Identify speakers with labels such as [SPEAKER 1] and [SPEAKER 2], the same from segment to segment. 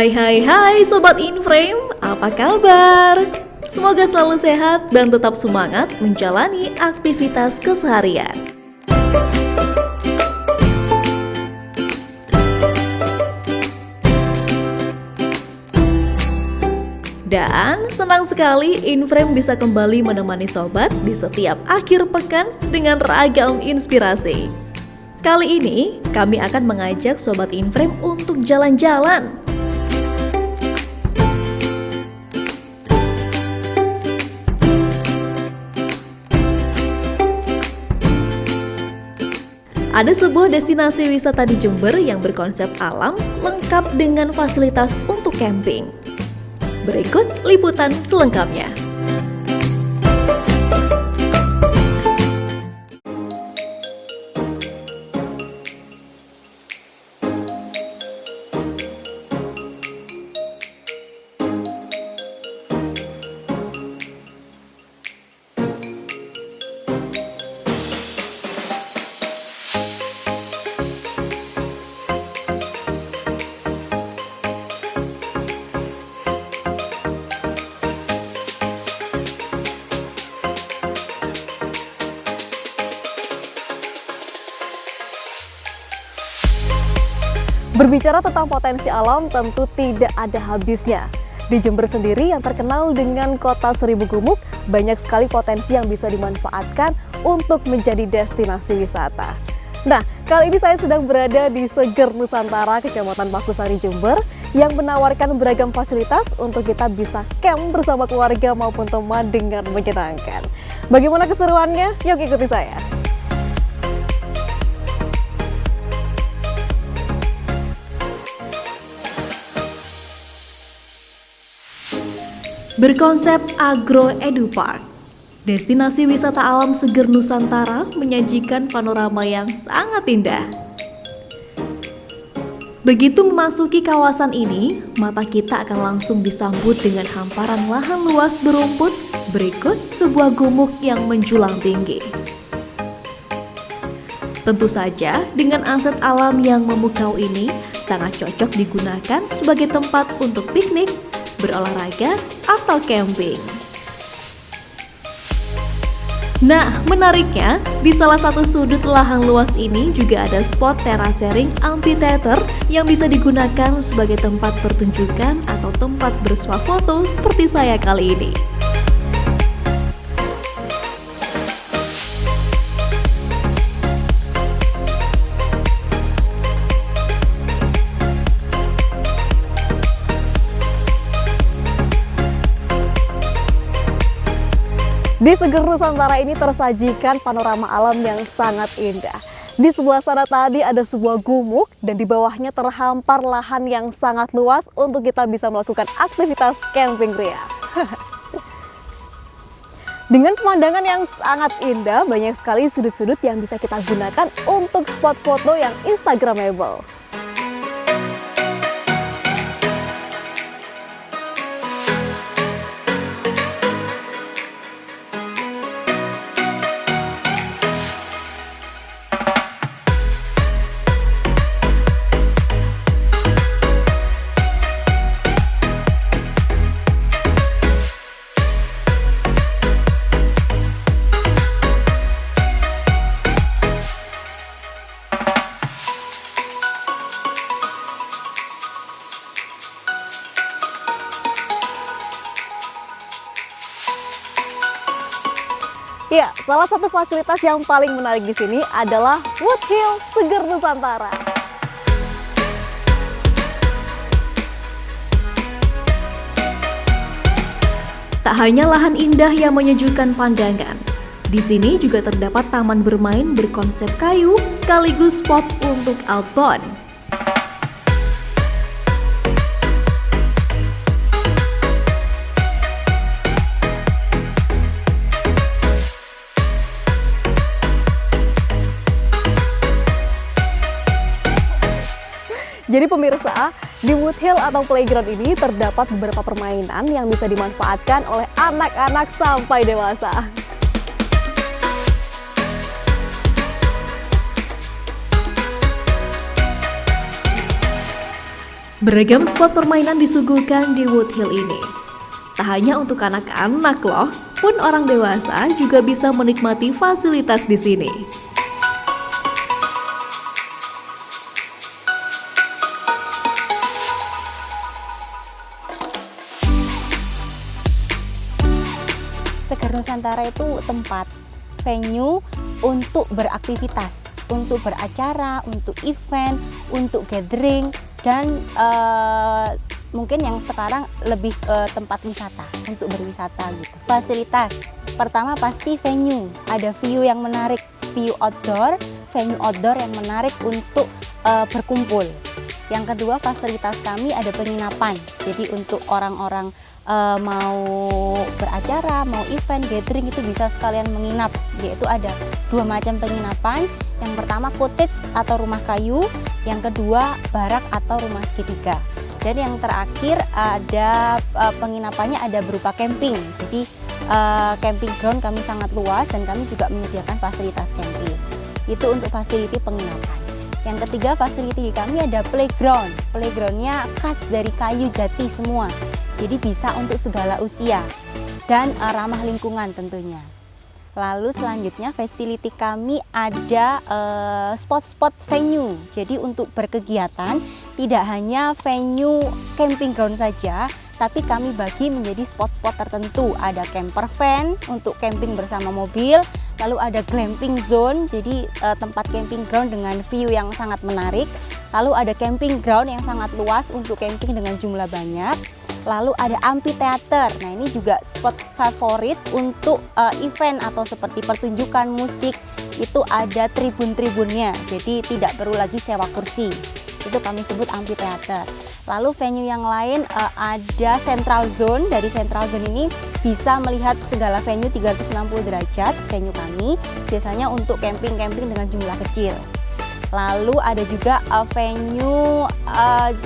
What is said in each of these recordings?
[SPEAKER 1] Hai Sobat Inframe, apa kabar? Semoga selalu sehat dan tetap semangat menjalani aktivitas keseharian. Dan senang sekali Inframe bisa kembali menemani Sobat di setiap akhir pekan dengan ragam inspirasi. Kali ini kami akan mengajak Sobat Inframe untuk jalan-jalan. Ada sebuah destinasi wisata di Jember yang berkonsep alam lengkap dengan fasilitas untuk camping. Berikut liputan selengkapnya. Berbicara tentang potensi alam tentu tidak ada habisnya. Di Jember sendiri yang terkenal dengan kota seribu gumuk, banyak sekali potensi yang bisa dimanfaatkan untuk menjadi destinasi wisata. Nah, kali ini saya sedang berada di Seger Nusantara, Kecamatan Pakusari, Jember, yang menawarkan beragam fasilitas untuk kita bisa camp bersama keluarga maupun teman dengan menyenangkan. Bagaimana keseruannya? Yuk ikuti saya. Berkonsep Agro Edu Park, destinasi wisata alam Seger Nusantara menyajikan panorama yang sangat indah. Begitu memasuki kawasan ini, mata kita akan langsung disambut dengan hamparan lahan luas berumput, berikut sebuah gumuk yang menjulang tinggi. Tentu saja, dengan aset alam yang memukau ini, sangat cocok digunakan sebagai tempat untuk piknik, berolahraga, atau camping. Nah, menariknya, di salah satu sudut lahan luas ini juga ada spot terasering amphitheater yang bisa digunakan sebagai tempat pertunjukan atau tempat bersuah foto seperti saya kali ini. Di Seger Nusantara ini tersajikan panorama alam yang sangat indah. Di sebelah sana tadi ada sebuah gumuk dan di bawahnya terhampar lahan yang sangat luas untuk kita bisa melakukan aktivitas camping ria. Dengan pemandangan yang sangat indah, banyak sekali sudut-sudut yang bisa kita gunakan untuk spot foto yang instagramable. Ya, salah satu fasilitas yang paling menarik di sini adalah Woodhill Seger Nusantara. Tak hanya lahan indah yang menyejukkan pandangan, di sini juga terdapat taman bermain berkonsep kayu sekaligus spot untuk outbound. Jadi pemirsa, di Woodhill atau playground ini terdapat beberapa permainan yang bisa dimanfaatkan oleh anak-anak sampai dewasa.
[SPEAKER 2] Beragam spot permainan disuguhkan di Woodhill ini. Tak hanya untuk anak-anak loh, pun orang dewasa juga bisa menikmati fasilitas di sini.
[SPEAKER 3] Segar Nusantara itu tempat, venue untuk beraktivitas, untuk beracara, untuk event, untuk gathering, dan mungkin yang sekarang lebih ke tempat wisata, untuk berwisata gitu. Fasilitas, pertama pasti venue, ada view yang menarik, view outdoor, venue outdoor yang menarik untuk berkumpul. Yang kedua, fasilitas kami ada penginapan, jadi untuk orang-orang mau beracara, mau event, gathering itu bisa sekalian menginap, yaitu ada 2 macam penginapan. Yang pertama cottage atau rumah kayu, yang kedua barak atau rumah segitiga. Dan yang terakhir ada penginapannya ada berupa camping. Jadi camping ground kami sangat luas dan kami juga menyediakan fasilitas camping. Itu untuk fasiliti penginapan. Yang ketiga, fasiliti di kami ada playground. Playgroundnya khas dari kayu jati semua. Jadi bisa untuk segala usia dan ramah lingkungan tentunya. Lalu selanjutnya fasiliti kami ada spot-spot venue. Jadi untuk berkegiatan tidak hanya venue camping ground saja, tapi kami bagi menjadi spot-spot tertentu. Ada camper van untuk camping bersama mobil, lalu ada glamping zone, jadi tempat camping ground dengan view yang sangat menarik. Lalu ada camping ground yang sangat luas untuk camping dengan jumlah banyak. Lalu ada amphitheater. Nah, ini juga spot favorit untuk event atau seperti pertunjukan musik. Itu ada tribun-tribunnya, jadi tidak perlu lagi sewa kursi. Itu kami sebut amphitheater. Lalu venue yang lain ada central zone. Dari central zone ini bisa melihat segala venue 360 derajat venue kami. Biasanya untuk camping-camping dengan jumlah kecil. Lalu ada juga venue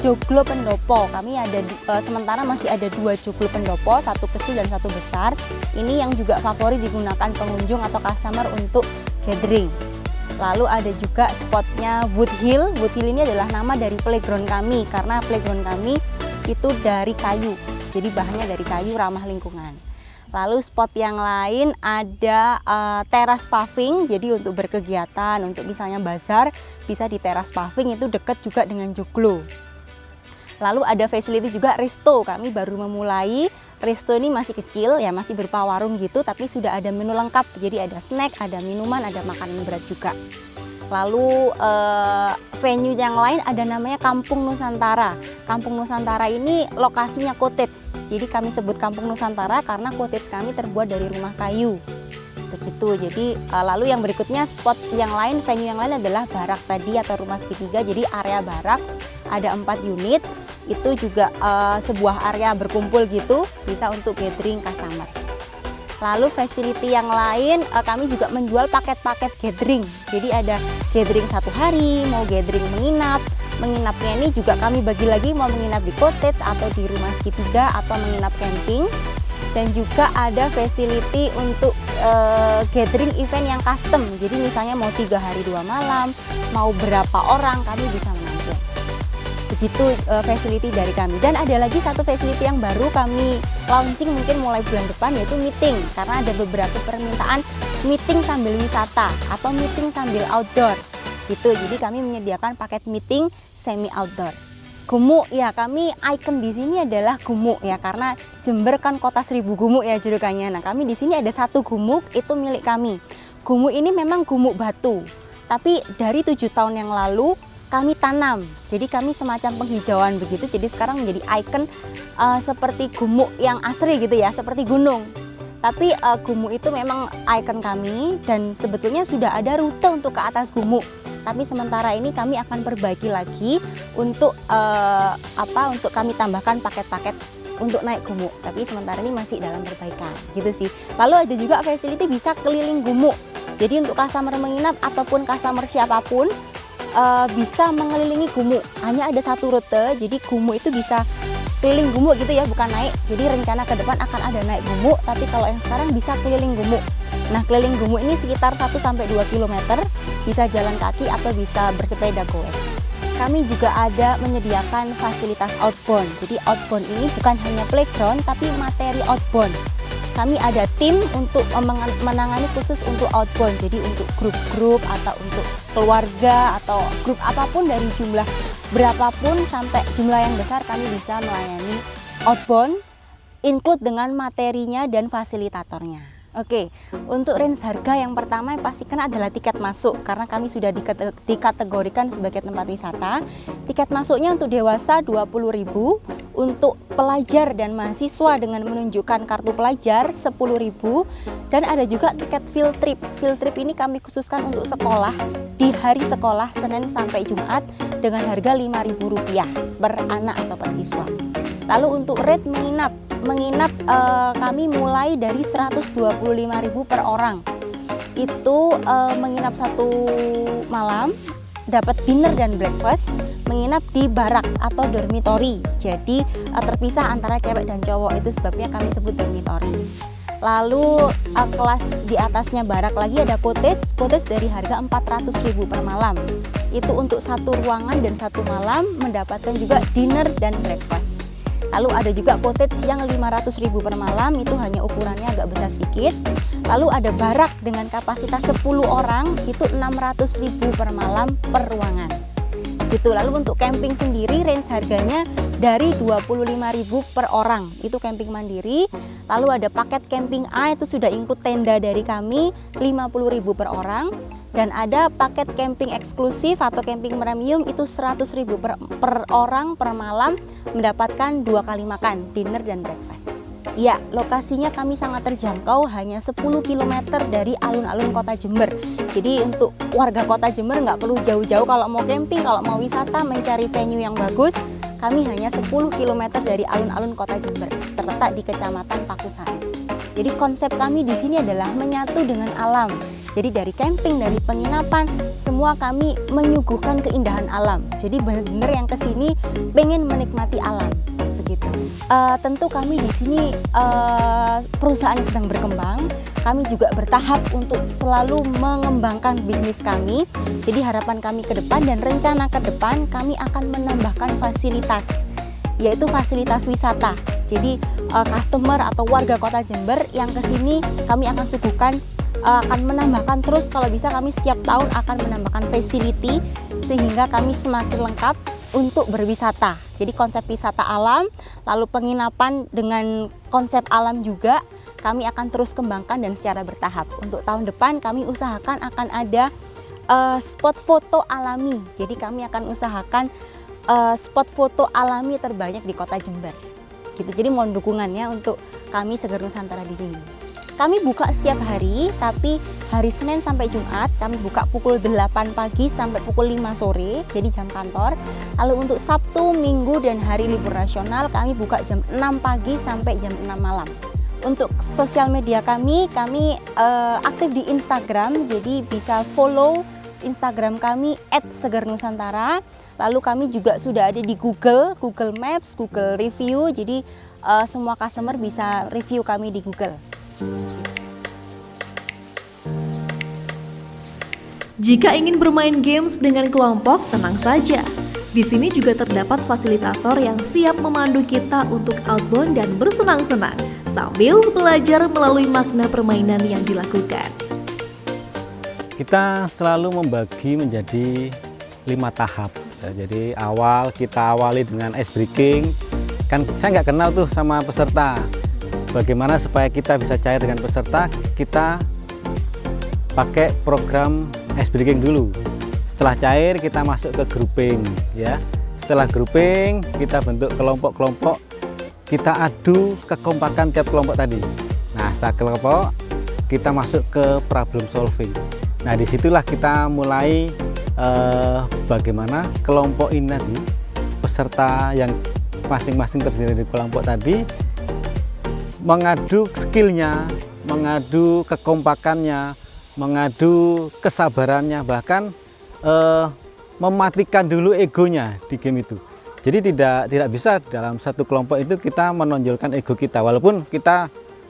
[SPEAKER 3] joglo pendopo. Kami ada sementara masih ada 2 joglo pendopo, satu kecil dan satu besar. Ini yang juga favorit digunakan pengunjung atau customer untuk gathering. Lalu ada juga spotnya Woodhill. Woodhill ini adalah nama dari playground kami karena playground kami itu dari kayu. Jadi bahannya dari kayu, ramah lingkungan. Lalu spot yang lain ada teras paving, jadi untuk berkegiatan, untuk misalnya bazar bisa di teras paving, itu dekat juga dengan joglo. Lalu ada facility juga resto, kami baru memulai. Resto ini masih kecil ya, masih berupa warung gitu, tapi sudah ada menu lengkap, jadi ada snack, ada minuman, ada makanan berat juga. Lalu venue yang lain ada namanya Kampung Nusantara. Kampung Nusantara ini lokasinya cottage. Jadi kami sebut Kampung Nusantara karena cottage kami terbuat dari rumah kayu. Begitu. Jadi lalu yang berikutnya spot yang lain, venue yang lain adalah barak tadi atau rumah segitiga. Jadi area barak ada 4 unit. Itu juga sebuah area berkumpul gitu, bisa untuk gathering customer. Lalu facility yang lain kami juga menjual paket-paket gathering. Jadi ada gathering 1 hari, mau gathering menginap. Menginapnya ini juga kami bagi lagi mau menginap di cottage atau di rumah segitiga atau menginap camping. Dan juga ada facility untuk gathering event yang custom. Jadi misalnya mau 3 hari 2 malam, mau berapa orang kami bisa menampung. Begitu facility dari kami. Dan ada lagi satu facility yang baru kami launching mungkin mulai bulan depan, yaitu meeting. Karena ada beberapa permintaan meeting sambil wisata atau meeting sambil outdoor gitu. Jadi kami menyediakan paket meeting semi outdoor. Gumuk ya, kami ikon di sini adalah gumuk ya, karena Jember kan kota 1000 gumuk ya julukannya. Nah, kami di sini ada 1 gumuk, itu milik kami. Gumuk ini memang gumuk batu, tapi dari 7 tahun yang lalu kami tanam. Jadi kami semacam penghijauan begitu. Jadi sekarang menjadi ikon seperti gumuk yang asri gitu ya, seperti gunung. Tapi gumuk itu memang ikon kami dan sebetulnya sudah ada rute untuk ke atas gumuk. Tapi sementara ini kami akan perbaiki lagi untuk untuk kami tambahkan paket-paket untuk naik gumuk. Tapi sementara ini masih dalam perbaikan, gitu sih. Lalu ada juga facility bisa keliling gumuk. Jadi untuk customer menginap ataupun customer siapapun bisa mengelilingi gumuk. Hanya ada 1 rute, jadi gumuk itu bisa keliling gumuk gitu ya, bukan naik. Jadi rencana ke depan akan ada naik gumuk, tapi kalau yang sekarang bisa keliling gumuk. Nah, keliling gumuk ini sekitar 1-2 km, bisa jalan kaki atau bisa bersepeda goes. kami juga ada menyediakan fasilitas outbound. Jadi outbound ini bukan hanya playground tapi materi outbound. Kami ada tim untuk menangani khusus untuk outbound. Jadi untuk grup-grup atau untuk keluarga atau grup apapun dari jumlah berapapun sampai jumlah yang besar kami bisa melayani outbound, include dengan materinya dan fasilitatornya. Oke, untuk range harga yang pertama yang pastikan adalah tiket masuk karena kami sudah dikategorikan sebagai tempat wisata. Tiket masuknya untuk dewasa 20.000, untuk pelajar dan mahasiswa dengan menunjukkan kartu pelajar 10.000, dan ada juga tiket field trip. Field trip ini kami khususkan untuk sekolah di hari sekolah Senin sampai Jumat dengan harga Rp5.000 per anak atau per siswa. Lalu untuk rate menginap kami mulai dari Rp125.000 per orang. Itu menginap 1 malam, dapat dinner dan breakfast, menginap di barak atau dormitory. Jadi terpisah antara cewek dan cowok, itu sebabnya kami sebut dormitory. Lalu kelas di atasnya barak lagi ada cottage dari harga Rp400.000 per malam. Itu untuk 1 ruangan dan 1 malam mendapatkan juga dinner dan breakfast. Lalu ada juga cottage yang Rp500.000 per malam, itu hanya ukurannya agak besar sedikit. Lalu ada barak dengan kapasitas 10 orang, itu Rp600.000 per malam per ruangan. Gitu. Lalu untuk camping sendiri range harganya dari Rp25.000 per orang, itu camping mandiri. Lalu ada paket camping A, itu sudah include tenda dari kami Rp50.000 per orang. Dan ada paket camping eksklusif atau camping premium, itu Rp100.000 per orang per malam, mendapatkan 2 kali makan, dinner dan breakfast. Ya, lokasinya kami sangat terjangkau, hanya 10 km dari alun-alun kota Jember. Jadi untuk warga kota Jember nggak perlu jauh-jauh kalau mau camping, kalau mau wisata, mencari venue yang bagus. Kami hanya 10 km dari alun-alun kota Jember, terletak di Kecamatan Pakusari. Jadi konsep kami di sini adalah menyatu dengan alam. Jadi dari camping, dari penginapan, semua kami menyuguhkan keindahan alam. Jadi benar-benar yang kesini pengen menikmati alam, begitu. Tentu kami di sini perusahaan yang sedang berkembang. Kami juga bertahap untuk selalu mengembangkan bisnis kami. Jadi harapan kami ke depan dan rencana ke depan kami akan menambahkan fasilitas, yaitu fasilitas wisata. Jadi customer atau warga kota Jember yang kesini kami akan suguhkan, akan menambahkan terus, kalau bisa kami setiap tahun akan menambahkan facility sehingga kami semakin lengkap untuk berwisata. Jadi konsep wisata alam, lalu penginapan dengan konsep alam juga kami akan terus kembangkan dan secara bertahap. Untuk tahun depan kami usahakan akan ada spot foto alami. Jadi kami akan usahakan spot foto alami terbanyak di kota Jember. Gitu. Jadi mohon dukungannya untuk kami Seger Nusantara di sini. Kami buka setiap hari, tapi hari Senin sampai Jumat kami buka pukul 8 pagi sampai pukul 5 sore, jadi jam kantor. Lalu untuk Sabtu, Minggu, dan hari libur nasional kami buka jam 6 pagi sampai jam 6 malam. Untuk sosial media kami aktif di Instagram, jadi bisa follow Instagram kami @segernusantara. Lalu kami juga sudah ada di Google Maps, Google Review, jadi semua customer bisa review kami di Google.
[SPEAKER 2] Jika ingin bermain games dengan kelompok, tenang saja. Di sini juga terdapat fasilitator yang siap memandu kita untuk outbound dan bersenang-senang sambil belajar melalui makna permainan yang dilakukan.
[SPEAKER 4] Kita selalu membagi menjadi 5 tahap. Jadi kita awali dengan ice breaking. Kan saya nggak kenal tuh sama peserta. Bagaimana supaya kita bisa cair dengan peserta, kita pakai program ice breaking dulu. Setelah cair kita masuk ke grouping, ya. Setelah grouping kita bentuk kelompok-kelompok, kita adu kekompakan tiap kelompok tadi. Nah, setelah kelompok kita masuk ke problem solving. Nah, disitulah kita mulai bagaimana kelompok ini tadi, peserta yang masing-masing terdiri dari kelompok tadi mengadu skillnya, mengadu kekompakannya, mengadu kesabarannya, bahkan mematikan dulu egonya di game itu. Jadi tidak bisa dalam satu kelompok itu kita menonjolkan ego kita, walaupun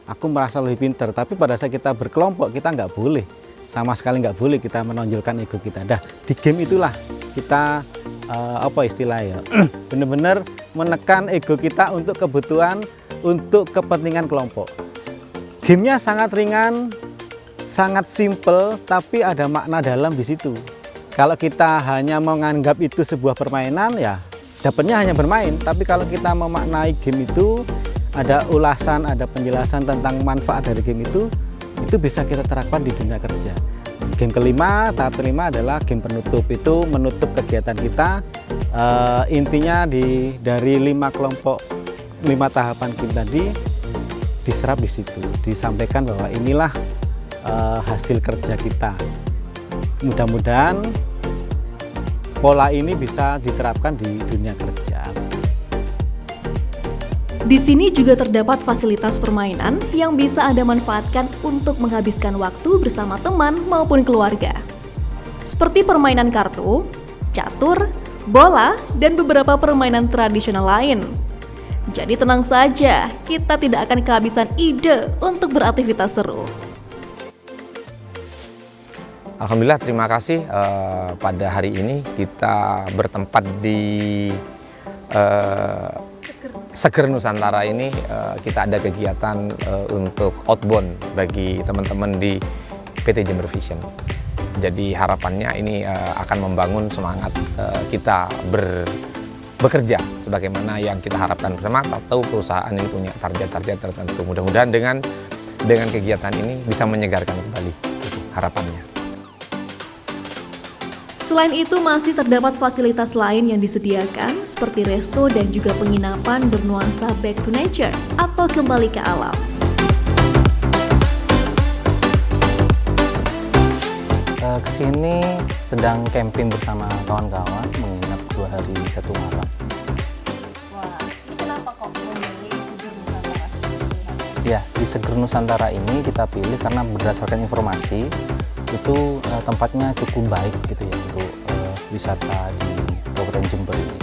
[SPEAKER 4] aku merasa lebih pintar, tapi pada saat kita berkelompok kita nggak boleh, sama sekali nggak boleh kita menonjolkan ego kita. Nah, di game itulah kita apa istilahnya, benar-benar menekan ego kita untuk kebutuhan, untuk kepentingan kelompok. Gamenya sangat ringan, sangat simple, tapi ada makna dalam di situ. Kalau kita hanya menganggap itu sebuah permainan, ya dapatnya hanya bermain. Tapi kalau kita memaknai game itu, ada ulasan, ada penjelasan tentang manfaat dari game itu bisa kita terapkan di dunia kerja. Game kelima, tahap kelima adalah game penutup. Itu menutup kegiatan kita. Intinya dari 5 kelompok, 5 tahapan game tadi diserap di situ. Disampaikan bahwa inilah hasil kerja kita. Mudah-mudahan pola ini bisa diterapkan di dunia kerja.
[SPEAKER 2] Di sini juga terdapat fasilitas permainan yang bisa Anda manfaatkan untuk menghabiskan waktu bersama teman maupun keluarga. Seperti permainan kartu, catur, bola, dan beberapa permainan tradisional lain. Jadi tenang saja, kita tidak akan kehabisan ide untuk beraktivitas seru.
[SPEAKER 5] Alhamdulillah, terima kasih pada hari ini kita bertempat di Seger Nusantara ini. Kita ada kegiatan untuk outbound bagi teman-teman di PT Jember Vision. Jadi harapannya ini akan membangun semangat kita bekerja sebagaimana yang kita harapkan bersama. Tahu perusahaan ini punya target-target tertentu. Mudah-mudahan dengan kegiatan ini bisa menyegarkan kembali, itu harapannya.
[SPEAKER 2] Selain itu masih terdapat fasilitas lain yang disediakan seperti resto dan juga penginapan bernuansa back to nature atau kembali ke alam.
[SPEAKER 6] Kesini sedang camping bersama kawan-kawan, menginap 2 hari 1 malam.
[SPEAKER 1] Wah, ini kenapa kok memilih Seger Nusantara?
[SPEAKER 6] Ya, di Seger Nusantara ini kita pilih karena berdasarkan informasi itu tempatnya cukup baik gitu ya untuk wisata di Kabupaten Jember ini.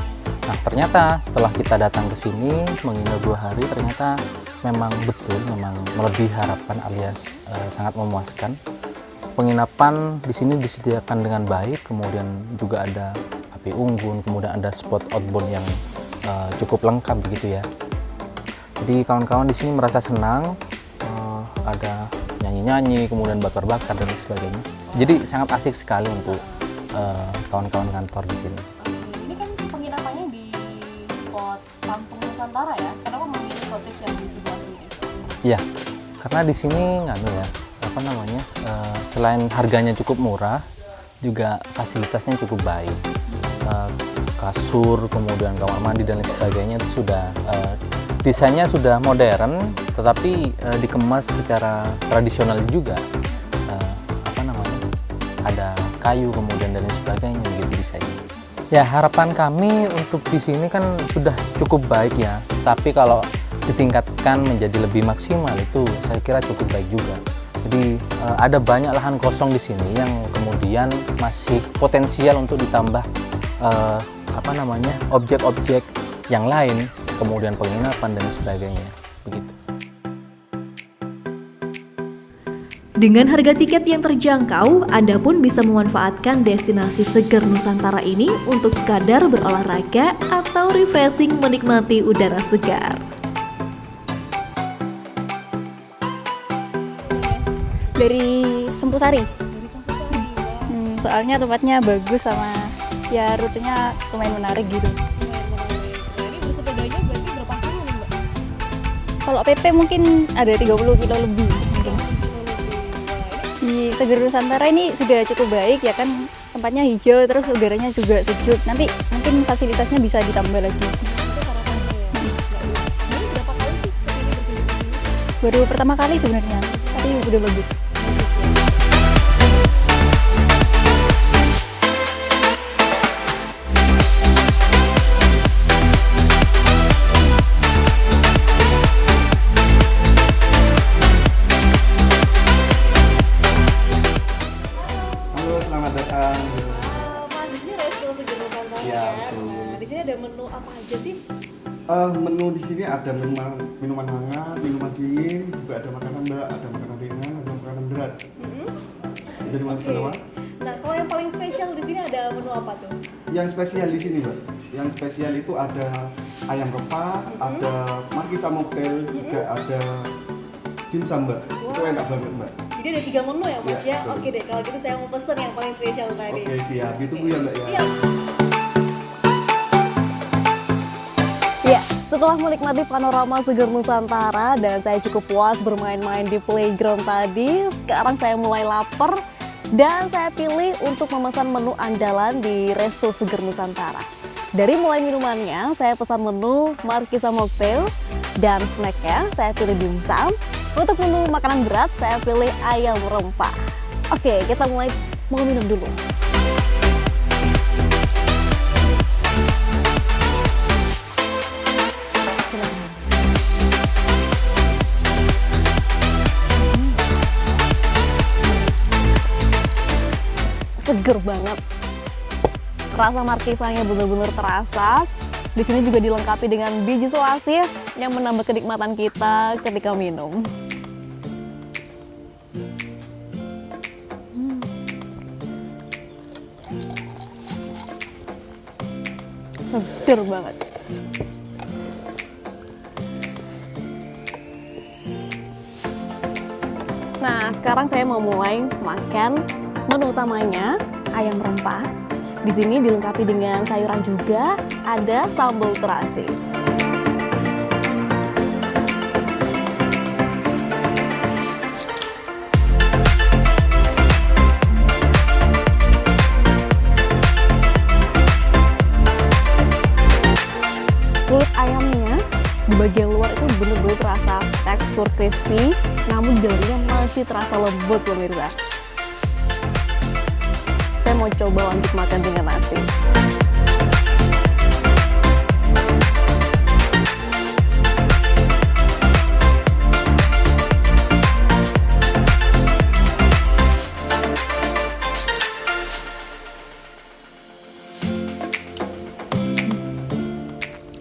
[SPEAKER 6] Nah, ternyata setelah kita datang ke sini menginap 2 hari, ternyata memang betul, memang melebihi harapan alias sangat memuaskan. Penginapan di sini disediakan dengan baik, kemudian juga ada api unggun, kemudian ada spot outbound yang cukup lengkap begitu ya. Jadi kawan-kawan di sini merasa senang, ada nyanyi-nyanyi, kemudian bakar-bakar dan sebagainya. Jadi sangat asik sekali untuk kawan-kawan kantor di sini.
[SPEAKER 1] Ini kan penginapannya di spot Kampung Nusantara ya. Kenapa memilih cottage yang di sebelah sini?
[SPEAKER 6] Iya, karena di sini selain harganya cukup murah, juga fasilitasnya cukup baik. Kasur, kemudian kamar mandi dan lain sebagainya itu sudah desainnya sudah modern, tetapi dikemas secara tradisional juga. Ada kayu kemudian dan lain sebagainya begitu desainnya. Ya, harapan kami untuk di sini kan sudah cukup baik ya, tapi kalau ditingkatkan menjadi lebih maksimal itu saya kira cukup baik juga. Jadi ada banyak lahan kosong di sini yang kemudian masih potensial untuk ditambah objek-objek yang lain, kemudian penginapan dan sebagainya begitu.
[SPEAKER 2] Dengan harga tiket yang terjangkau, Anda pun bisa memanfaatkan destinasi Seger Nusantara ini untuk sekadar berolahraga atau refreshing menikmati udara segar.
[SPEAKER 7] Dari Sempusari.
[SPEAKER 1] Dari Sempusari.
[SPEAKER 7] Soalnya tempatnya bagus sama ya rutenya lumayan menarik gitu.
[SPEAKER 1] Ini bersepedanya berarti berapa kilo nih, Mbak?
[SPEAKER 7] Kalau PP mungkin ada 30 kilo lebih mungkin. Di Seger Nusantara ini sudah cukup baik ya kan, tempatnya hijau terus udaranya juga sejuk. Nanti mungkin fasilitasnya bisa ditambah lagi.
[SPEAKER 1] Itu harapannya ya. Ini berapa kali sih kesini berkunjung?
[SPEAKER 7] Baru pertama kali sebenarnya, tapi udah bagus.
[SPEAKER 8] Halo, selamat datang.
[SPEAKER 1] Mas, di sini resto Seger Nusantara
[SPEAKER 8] Iya,
[SPEAKER 1] ya.
[SPEAKER 8] betul.
[SPEAKER 1] Nah, di sini ada menu apa aja sih?
[SPEAKER 8] Menu di sini ada minuman hangat, minuman dingin, juga ada makanan Mbak, ada makanan ringan, ada makanan berat. Bisa dimakan
[SPEAKER 1] Oke.
[SPEAKER 8] bersama.
[SPEAKER 1] Nah, kalau yang paling spesial di sini ada menu apa tuh?
[SPEAKER 8] Yang spesial di sini, Mbak. Yang spesial itu ada ayam rempah, ada markisa mocktail, juga ada dimsum, Mbak. Itu enak banget, Mbak.
[SPEAKER 1] Jadi ada 3 menu ya Mas
[SPEAKER 8] Iya,
[SPEAKER 1] ya?
[SPEAKER 8] betul.
[SPEAKER 1] Oke deh, kalau gitu saya mau pesen yang paling spesial tadi.
[SPEAKER 8] Oke, siap. Ditunggu ya, Mbak ya.
[SPEAKER 1] Siap. Ya, setelah menikmati panorama segar Nusantara dan saya cukup puas bermain-main di playground tadi, sekarang saya mulai lapar dan saya pilih untuk memesan menu andalan di Resto Segar Nusantara. Dari mulai minumannya, saya pesan menu markisa mocktail dan snacknya saya pilih dimsum. Untuk menu makanan berat, saya pilih ayam rempah. Oke, kita mulai mau minum dulu. Seger banget, rasa markisanya benar-benar terasa. Di sini juga dilengkapi dengan biji selasih yang menambah kenikmatan kita ketika minum. Seger banget. Nah, sekarang saya mau mulai makan menu utamanya, ayam rempah. Di sini dilengkapi dengan sayuran juga, ada sambal terasi. Kulit ayamnya di bagian luar itu benar-benar terasa tekstur crispy, namun di dalamnya masih terasa lembut pemirsa. Saya mau coba lanjut makan dengan nasi.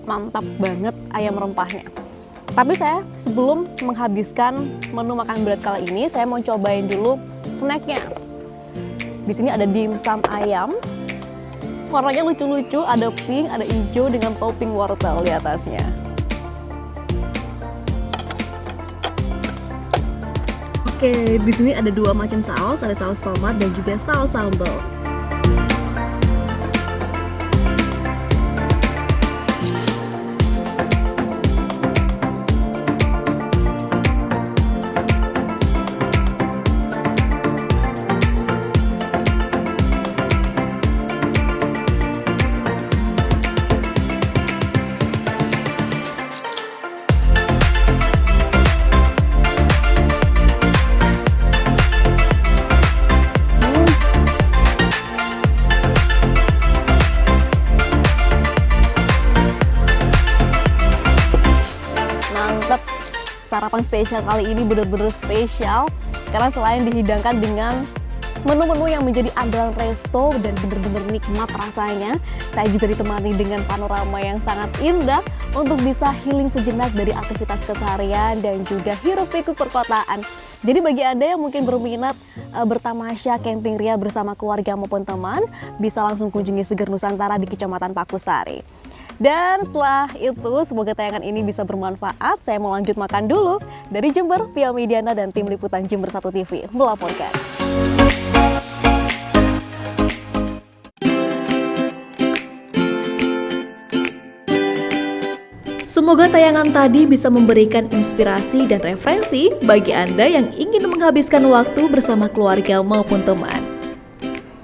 [SPEAKER 1] Mantap banget ayam rempahnya. Tapi saya sebelum menghabiskan menu makan berat kali ini, saya mau cobain dulu snacknya. Di sini ada dimsum ayam, warnanya lucu-lucu, ada pink, ada hijau dengan topping wortel di atasnya. Oke, di sini ada 2 macam saus, ada saus tomat dan juga saus sambal. Sarapan spesial kali ini benar-benar spesial karena selain dihidangkan dengan menu-menu yang menjadi andalan resto dan benar-benar nikmat rasanya, saya juga ditemani dengan panorama yang sangat indah untuk bisa healing sejenak dari aktivitas keseharian dan juga hiruk-pikuk perkotaan. Jadi bagi Anda yang mungkin berminat bertamasya camping ria bersama keluarga maupun teman, bisa langsung kunjungi Segar Nusantara di Kecamatan Pakusari. Dan setelah itu, semoga tayangan ini bisa bermanfaat. Saya mau lanjut makan dulu. Dari Jember, Pia Mediana dan tim liputan Jember 1 TV melaporkan.
[SPEAKER 2] Semoga tayangan tadi bisa memberikan inspirasi dan referensi bagi Anda yang ingin menghabiskan waktu bersama keluarga maupun teman.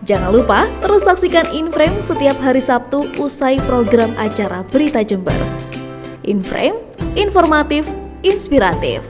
[SPEAKER 2] Jangan lupa terus saksikan Inframe setiap hari Sabtu usai program acara Berita Jember. Inframe, informatif, inspiratif.